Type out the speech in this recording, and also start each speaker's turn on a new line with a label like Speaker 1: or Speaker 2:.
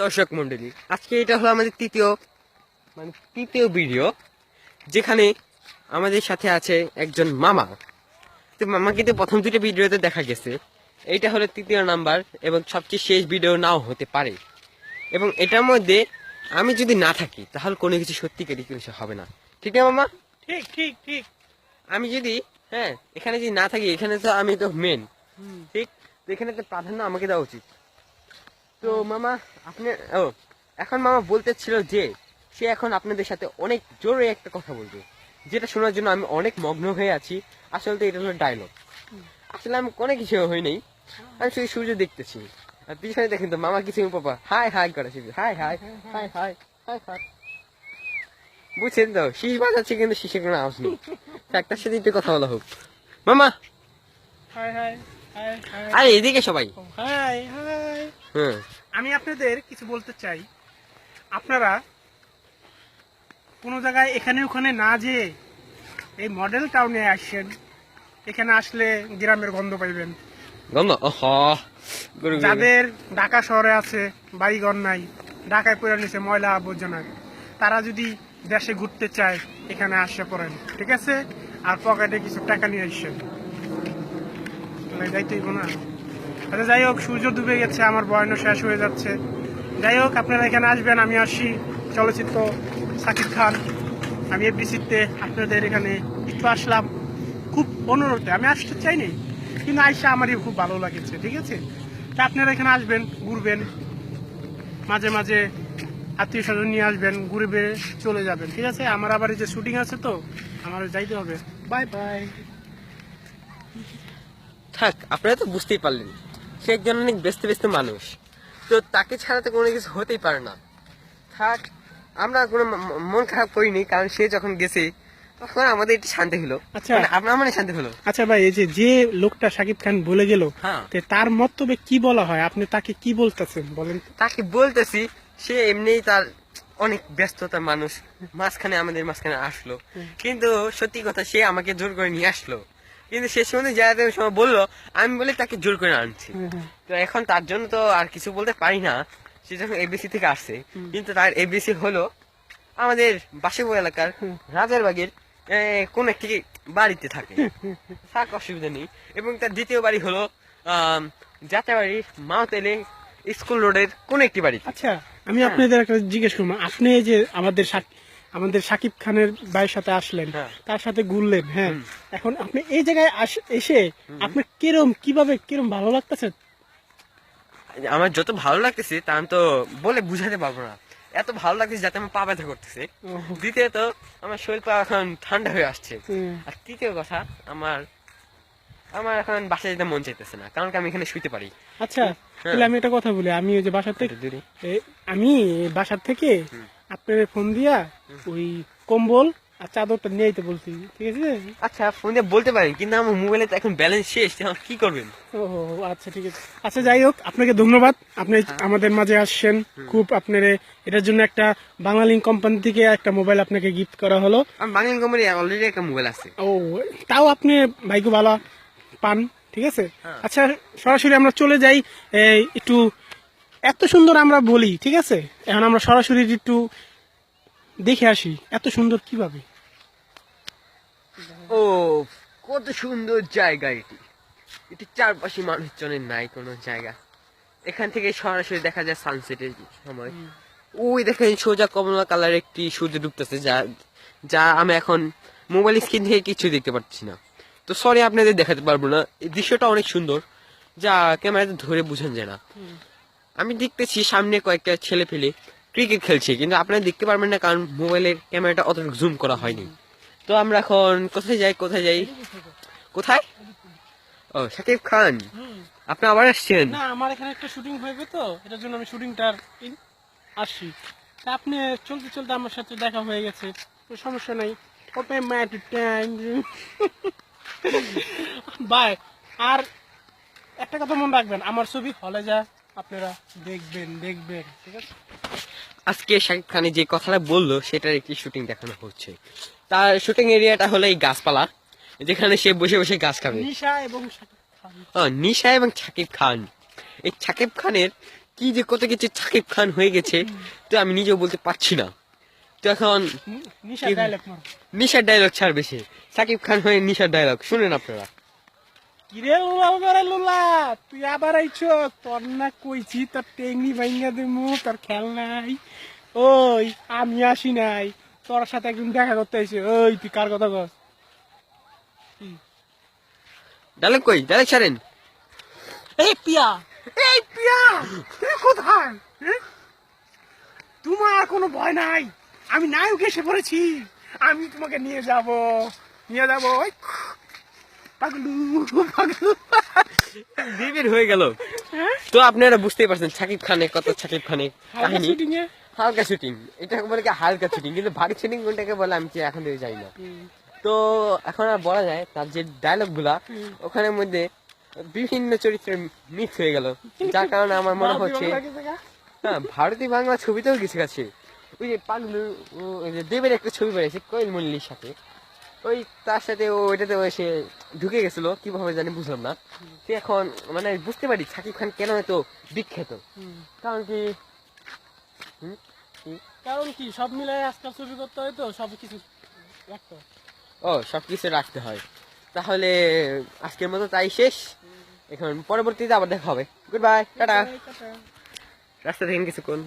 Speaker 1: দর্শক মন্ডলী, আজকে এটা হলো আমাদের তৃতীয় ভিডিও, যেখানে আমাদের সাথে আছে একজন মামা। তো মামা কিন্তু প্রথম দুটো ভিডিওতে দেখা গেছে, এইটা হলো তৃতীয় নাম্বার এবং সবচেয়ে শেষ ভিডিও নাও হতে পারে। এবং এটার মধ্যে আমি যদি না থাকি তাহলে কোনো কিছু সত্যিকারই কিছু হবে না, ঠিক না মামা?
Speaker 2: ঠিক ঠিক ঠিক।
Speaker 1: আমি যদি এখানে যদি না থাকি, এখানে তো আমি তো মেন, ঠিক? তো এখানে তো প্রাধান্য আমাকে দেওয়া উচিত। তো মামা আপনি এখন মামা বলতেছিল যে সে এখন আপনাদের সাথে অনেক জোরে একটা কথা বলবে, যেটা শোনার জন্য আমি অনেক মগ্ন হয়ে আছি। আসলে তো এটা হলো ডায়লগ, আসলে আমি কোনো কিছু হই নাই, আমি শুধু সূর্য দেখতেছি। আর পিছনে দেখেন তো মামা কিছু পাপা হাই হাই করে, high high high high high high, বুঝছেন তো? শীষ বাজাচ্ছে কিন্তু শীষে কোনো আওয়াজ নেই। একটার সাথে একটু কথা বলা হোক মামা।
Speaker 2: হাই হাই হাই হাই
Speaker 1: আরে এদিকে সবাই।
Speaker 2: High high.
Speaker 1: হ্যাঁ,
Speaker 2: আমি আপনাদের কিছু বলতে চাই, আপনারা কোনো জায়গায় এখানে ওখানে না যেয়ে এই মডেল টাউনে আসছেন। এখানে আসলে গ্রামের গন্ধ পাইবেন।
Speaker 1: গন্ধ ওহ গরু
Speaker 2: যাদের ঢাকা শহরে আছে, বাড়িঘর নাই, ঢাকায় পড়ে নিছে ময়লা আবর্জনা, তারা যদি দেশে ঘুরতে চায় এখানে আসে পড়েন, ঠিক আছে? আর পকেটে কিছু টাকা নিয়ে আসছেন, যাইতেই না। আচ্ছা যাই হোক, সূর্য ডুবে গেছে, আমার বয়ানও শেষ হয়ে যাচ্ছে। যাই হোক, আপনারা এখানে আসবেন। আমি আসি চলচ্চিত্র সাকিব খান, আমি এফডিসিতে আপনাদের এখানে একটু আসলাম খুব অনুরোধে। আমি আসতে চাইনি, কিন্তু আইসা আমারই খুব ভালো লাগছে, ঠিক আছে? তা আপনারা এখানে আসবেন, ঘুরবেন, মাঝে মাঝে আত্মীয় স্বজন নিয়ে আসবেন, ঘুরবে চলে যাবেন, ঠিক আছে? আমার আবার এই যে শুটিং আছে, তো আমার যাইতে হবে। Bye bye.
Speaker 1: থাক, আপনারা তো বুঝতেই পারলেন সে একজন অনেক ব্যস্ত ব্যস্ত মানুষ, তো তাকে ছাড়া তো কোনো কিছু হতেই পারে না। থাক, আমরা কোনো মন খারাপ করিনি, কারণ সে যখন গেছে তখন আমাদের একটু শান্তি হলো।
Speaker 2: আচ্ছা।
Speaker 1: আপনার মানে শান্তি হলো।
Speaker 2: আচ্ছা ভাই, এই যে লোকটা শাকিব খান বলে গেল,
Speaker 1: হ্যাঁ,
Speaker 2: তার মন্তব্যে কি বলা হয়? আপনি তাকে কি বলতেছেন বলেন তো?
Speaker 1: তাকে বলতেছি সে এমনিই তার অনেক ব্যস্ততার মানুষ, আমাদের মাঝখানে আসলো, কিন্তু সত্যি কথা সে আমাকে জোর করে নিয়ে আসলো, কিন্তু শেষ সময় যাতে সময় বললো, আমি বলে তাকে জোর করে আনছি। তো এখন তার জন্য তো আর কিছু বলতে পারি না। সে যখন এবিসি থেকে আসছে, কিন্তু তার এবিসি হলো আমাদের বাসেবো এলাকার রাজারবাগের কোন একটি বাড়িতে থাকে, থাক, অসুবিধা নেই। এবং তার দ্বিতীয় বাড়ি হলো যাত্রাবাড়ি মাওতেলে স্কুল রোডের কোন একটি বাড়ি।
Speaker 2: আচ্ছা, আমি আপনাদের একটা জিজ্ঞেস করবো, আপনি এই যে আমাদের শাকিব খানের ভাইয়ের সাথে আসলেন, তার সাথে ঘুরলেন, হ্যাঁ, এখন আপনি এই জায়গায় এসে আপনার কিরম ভালো লাগতেছে?
Speaker 1: আমার যত ভালো লাগতেছে তা আমি তো বলে বুঝাতে পারবো না, এত ভালো লাগতেছে যাতে আমার পা ব্যথা করতেছে। দ্বিতীয়ত আমার শরীর পা এখন ঠান্ডা হয়ে আসছে। আর তৃতীয় কথা, আমার এখন বাসায় যেতে মন চাইতেছে না, কারণ আমি এখানে শুইতে পারি।
Speaker 2: আচ্ছা, তাহলে আমি একটা কথা বলি, আমি ওই যে বাসার থেকে আপনার ফোন দিয়া ওই কম্বল আর চাদরটা নিয়ে আইতে বলছি, ঠিক আছে?
Speaker 1: আচ্ছা, ফোন দিয়ে বলতে পারেন, কিন্তু আমার মোবাইলে তো এখন ব্যালেন্স শেষ, কি করবেন?
Speaker 2: ও আচ্ছা, ঠিক আছে। আচ্ছা যাই হোক, আপনাকে ধন্যবাদ, আপনি আমাদের মাঝে আসছেন। খুব আপনার এটার জন্য একটা বাংলালিংক কোম্পানি থেকে একটা মোবাইল আপনাকে গিফট করা হলো।
Speaker 1: আমার বাংলালিংক কোম্পানি অলরেডি একটা মোবাইল আছে।
Speaker 2: ও, তাও আপনি ভাইকে ভালো পান, ঠিক আছে? আচ্ছা, সরাসরি আমরা চলে যাই, একটু এত সুন্দর আমরা বলি, ঠিক আছে? এখন আমরা সরাসরি একটু দেখে আসি এত সুন্দর কিভাবে।
Speaker 1: ও, কত সুন্দর জায়গা এটি! এটি চারপাশে মানুষজনের নাই কোনো জায়গা। এখান থেকে সরাসরি দেখা যায় সানসেটের সময়। ওই দেখেন সোজা কমলা কালার একটি সূর্য ডুবতেছে, যা আমি এখন মোবাইল স্ক্রিন থেকে কিছু দেখতে পাচ্ছি না। তো সরি, আপনাদের দেখাতে পারবো না। এই দৃশ্যটা অনেক সুন্দর, যা ক্যামেরাতে ধরে বোঝানো যায় না। আমি দেখতেছি সামনে কয়েকটা ছেলে পেলে ক্রিকেট খেলছে, কিন্তু আপনারা দেখতে পারবেন না, কারণ মোবাইলের ক্যামেরাটা অত জুম করা হয়নি। তো আমরা এখন কোথায় যাই? কোথায়? ও, শাকিব খান, আপনি আবার আসছেন?
Speaker 2: না, আমার এখানে একটা শুটিং হইবে, তো এটার জন্য আমি শুটিংটার আসছি। তা আপনি চলতে চলতে আমার সাথে দেখা হয়ে গেছে, সমস্যা নাই। বাই। আর একটা কথা মনে রাখবেন, আমার ছবি হলে যা আপনারা দেখবেন, ঠিক আছে?
Speaker 1: আজকে শাকিব খান যে কথাটা বললো সেটার একটি শুটিং দেখানো হচ্ছে। তার শুটিং এরিয়াটা হলো এই গাছপালা, যেখানে সে বসে বসে গাছ খাবে।
Speaker 2: নিশা এবং শাকিব খান।
Speaker 1: নিশা এবং শাকিব খান, এই শাকিব খানের কি যে কত কিছু সাকিব খান হয়ে গেছে তো আমি নিজেও বলতে পারছি না। তো এখন
Speaker 2: নিশা ডায়লগ মার।
Speaker 1: নিশার ডায়লগ ছাড়বে সে, সাকিব খান হয়ে নিশার ডায়লগ শুনেন আপনারা।
Speaker 2: কিরে লুলা বাবারে লুলা, তুই আবার আইছ? তোর না কইছি তোর টেংনি ভাইঙ্গা দিমু, তোর খেল নাই। ওই আমি আসি নাই, তোর সাথে একদিন দেখা করতে আইছে। ওই তুই কার কথা কস?
Speaker 1: ডায়লগ কই, ডায়লগ ছাড়েন।
Speaker 2: এই পিয়া, এই পিয়া, তুই কোথায়? হ্যাঁ? তোমার কোনো ভয় নাই, আমি নায়ক এসে পড়েছি। আমি তোমাকে নিয়ে যাব, ওই পাগলু পাগলু।
Speaker 1: বিবির হয়ে গেল। তো আপনারা বুঝতেই পারছেন সাকিব খানের কত, সাকিব খানের কাহিনী। হালকা শুটিং, এটাকে বলে কি হালকা শুটিং, কিন্তু ভারী শুটিং কোনটাকে বলে আমি কি এখন থেকে জানি না। তো এখন আর বলা যায় তার যে ডায়লগ গুলা ওখানের মধ্যে বিভিন্ন চরিত্রের মিক্স হয়ে গেল, যার কারণে আমার মনে হচ্ছে হ্যাঁ ভারতীয় বাংলা ছবিতেও কিছু আছে। ওই যে পাগলু, ওই যে দেবের একটা ছবি বেরিয়েছে কোয়েল মল্লির সাথে, ওই তার সাথে ও ওইটাতে এসে ঢুকে গেছিল কিভাবে জানি বুঝলাম না। তো এখন মানে বুঝতে পারি সাকিব খান কেন এত বিখ্যাত, কারণ কি
Speaker 2: কারণ কি সব মিলাই আজকাল ছবি করতে হয় তো সবকিছু রাখতে হয়।
Speaker 1: ও সবকিছু রাখতে হয়। তাহলে আজকের মতো তাই শেষ, এখন পরবর্তীতে আবার দেখা হবে। Good bye, tata. রাস্তা দেখেন কিছুক্ষণ।